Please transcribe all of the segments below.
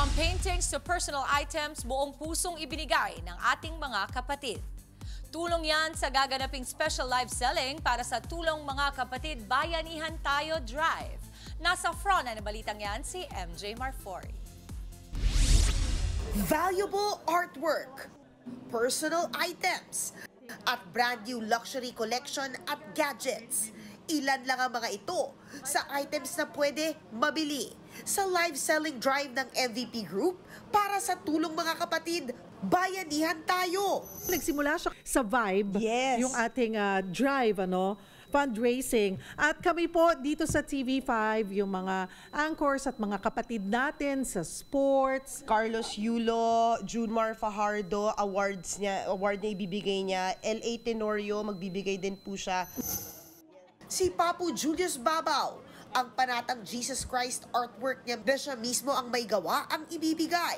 From paintings to personal items, buong pusong ibinigay ng ating mga kapatid. Tulong yan sa gaganaping special live selling para sa Tulong Mga Kapatid Bayanihan Tayo Drive. Nasa front na balitang yan si MJ Marfori. Valuable artwork, personal items, at brand new luxury collection at gadgets. Ilan lang ang mga ito sa items na pwede mabili sa live selling drive ng MVP Group para sa Tulong Mga Kapatid Bayanihan Tayo. Nagsimula siya sa Vibe, Yes. yung ating drive, fundraising. At kami po dito sa TV5, yung mga anchors at mga kapatid natin sa sports. Carlos Yulo, Junmar Fajardo, award na ibibigay niya. L.A. Tenorio, magbibigay din po siya. Si Papu Julius Babaw, ang panatang Jesus Christ artwork niya na siya mismo ang may gawa ang ibibigay.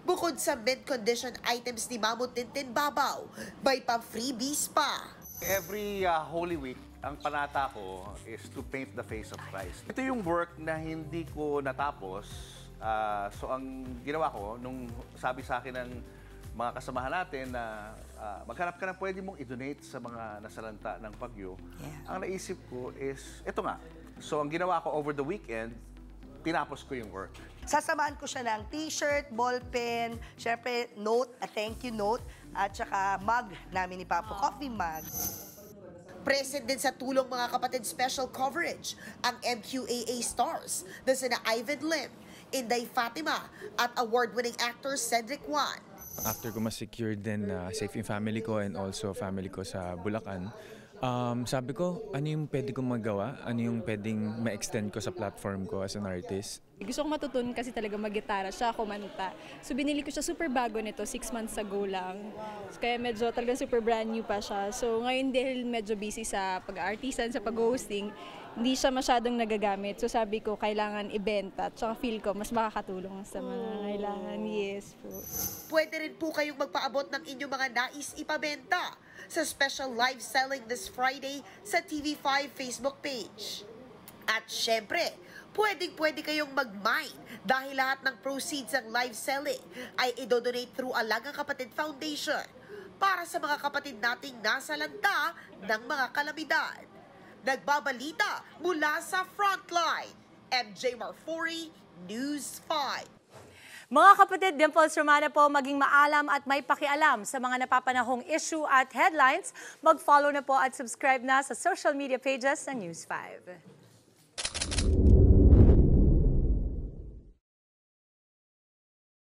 Bukod sa mid-condition items ni Mamut Tintin Babaw, may pa-freebies pa. Every Holy Week, ang panata ko is to paint the face of Christ. Ito yung work na hindi ko natapos. So ang ginawa ko, nung sabi sa akin ng mga kasamahan natin na maghanap ka na pwede mong i-donate sa mga nasalanta ng bagyo, ang naisip ko is, ito nga. So ang ginawa ko over the weekend, tinapos ko yung work. Sasamahan ko siya ng t-shirt, ballpen, syempre note, a thank you note, at saka mug namin ni Papo, coffee mug. Present din sa Tulong Mga Kapatid special coverage ang MQAA stars na sina Ivan Lim, Inday Fatima at award-winning actor Cedric Juan. After ko ma-secure din safe yung family ko and also family ko sa Bulacan, sabi ko, ano yung pwede kong magawa? Ano yung pwedeng ma-extend ko sa platform ko as an artist? Gusto kong matutunan kasi talaga mag-gitara siya, kumanta. So binili ko siya super bago nito, 6 months ago lang. So, kaya medyo talagang super brand new pa siya. So ngayon dahil medyo busy sa pag-artisan, sa pag-hosting, hindi siya masyadong nagagamit. So sabi ko, kailangan ibenta. Tsaka feel ko, mas makakatulong sa mga kailangan. Yes po. Pwede rin po kayong magpaabot ng inyong mga nais ipabenta sa special live selling this Friday sa TV5 Facebook page. At syempre, pwede kayong mag-mine dahil lahat ng proceeds ng live selling ay idodonate through Alagang Kapatid Foundation para sa mga kapatid nating nasa lanta ng mga kalamidad. Nagbabalita mula sa Frontline, MJ Marfori, News 5. Mga kapatid, Dimples Romana po, maging maalam at may pakialam sa mga napapanahong issue at headlines. Mag-follow na po at subscribe na sa social media pages ng News 5.